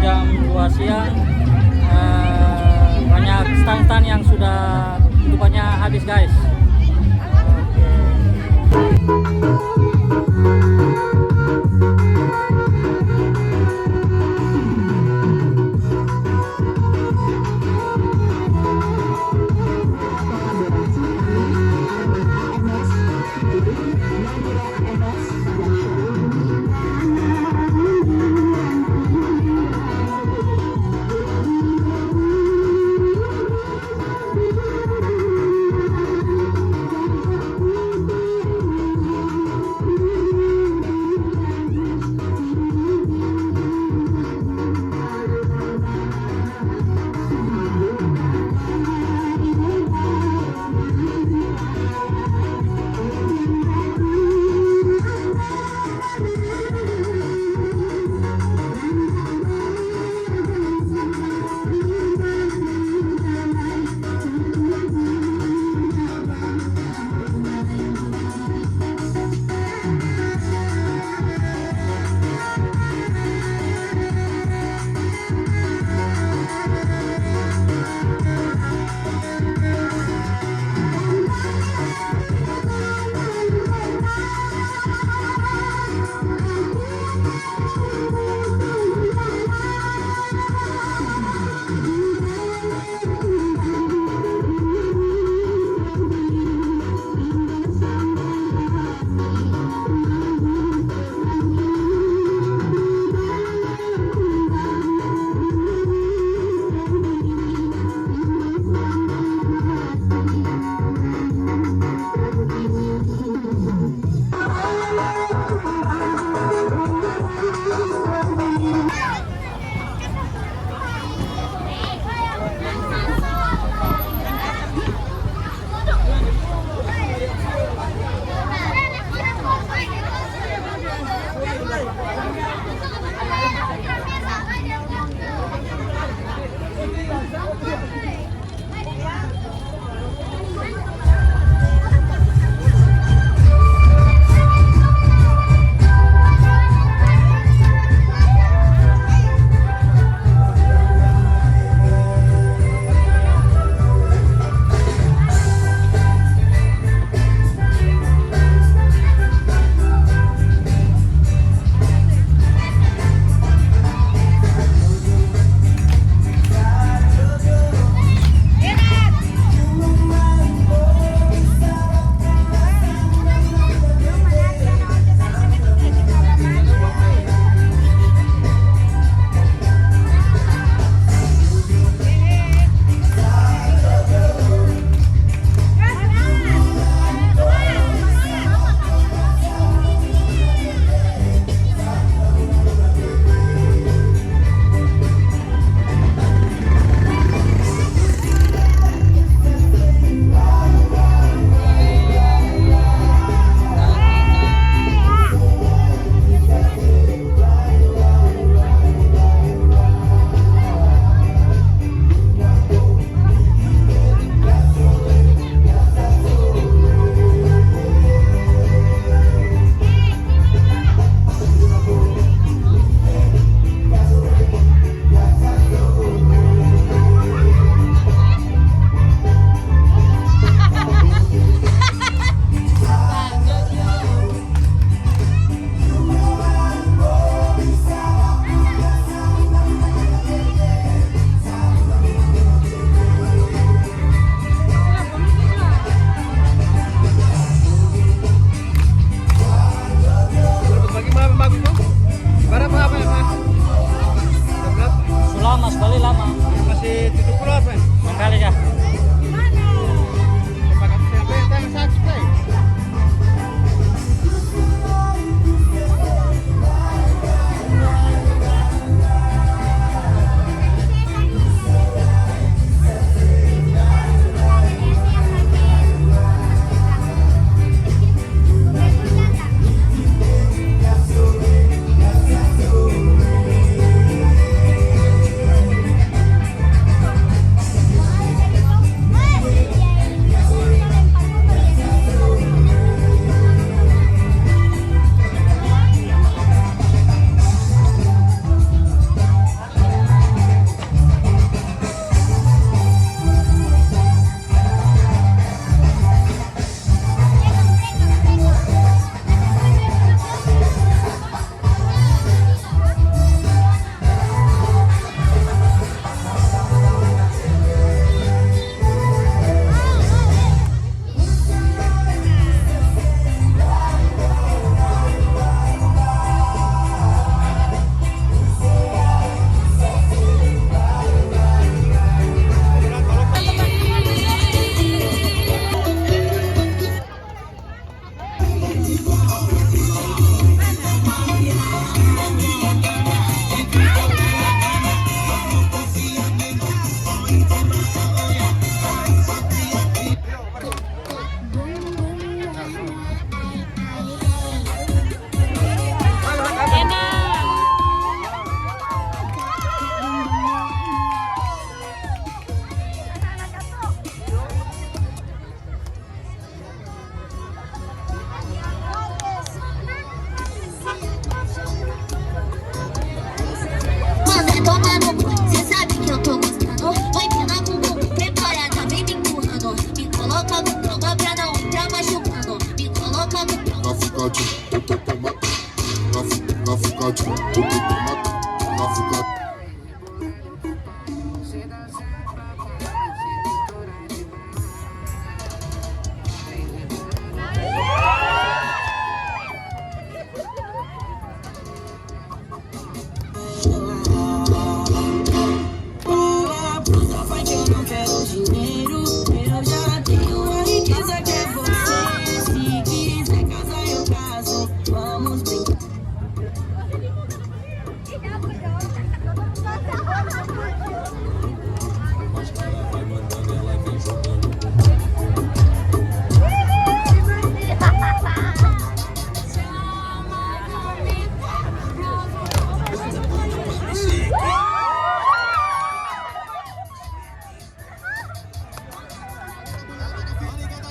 jam 2 siang banyak stan-stan yang sudah tutupannya habis guys. tomando, cê sabe que eu tô gostando. Vai pela bumbum, preparada, vem me empurrando. Me coloca no tromba pra não entrar machucando. Me coloca no tromba. Vai ficar de vai ficar de vai ficar Vai que eu não quero dinheiro, eu já tenho a riqueza que é você. Se quiser casar eu caso, vamos brincar.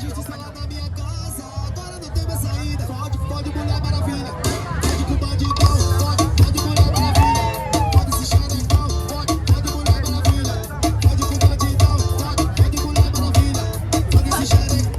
Justiça lá na minha casa, agora não tem mais saída. Pode, Mulher Maravilha. Pode com o bandidão, pode, Mulher Maravilha. Pode se xerecão, pode, Mulher Maravilha. Pode com o bandidão, pode, Mulher Maravilha. Pode se xerecão.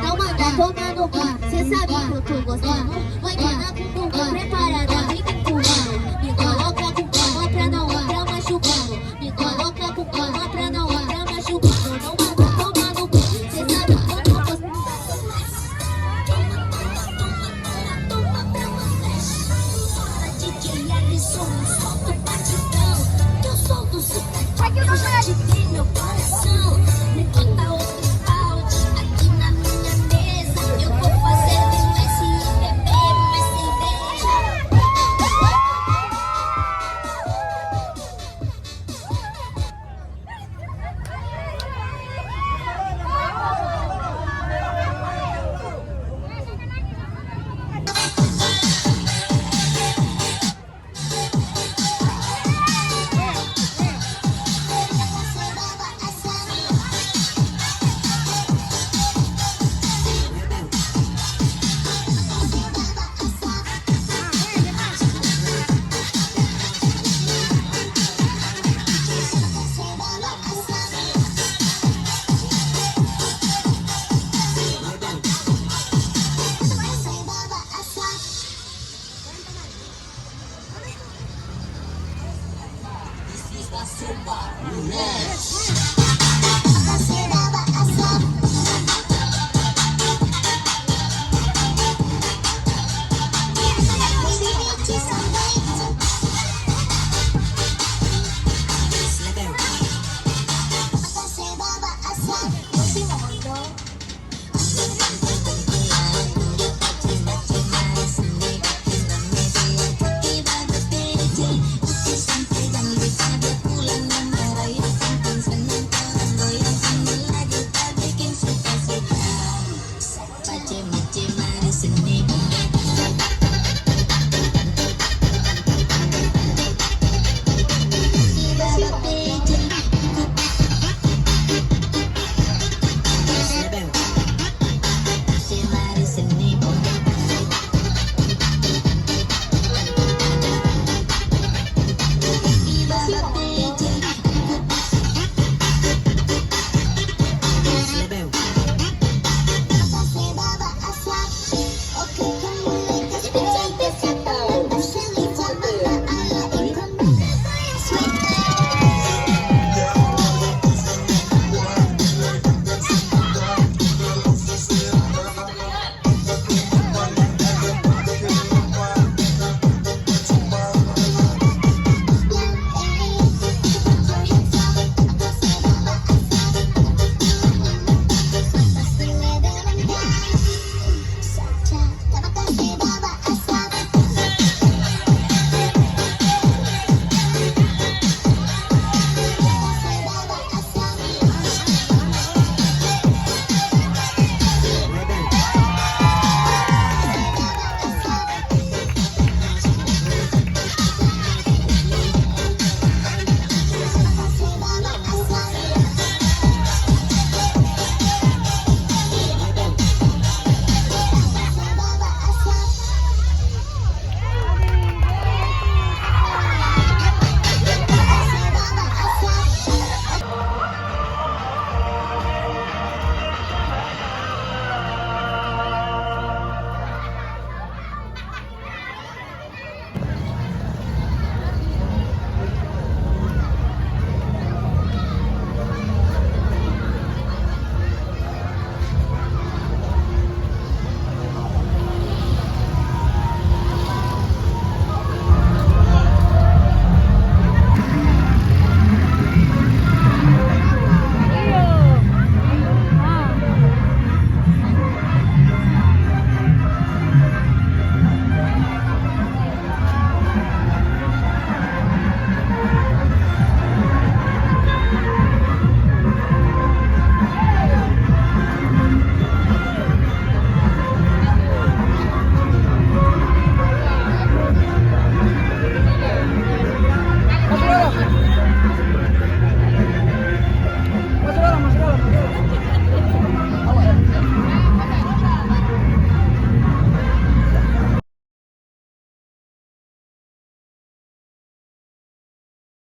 Não manda tomar no cu, cê sabe que eu tô gostando. Vai pela bumbum, preparada, vem me empurrando. Me coloca com calma pra não entrar machucando. Me coloca com calma pra não entrar machucando. Não manda tomar no cu, cê sabe que eu tô gostando. Toma pra você. Fala DJ Alisson, solta o batidão. Que eu sou do super, eu já te dei meu coração. Me conta outro balde aqui na minha mesa. Eu tô fazendo SIPP, mais cerveja. Super Mulher.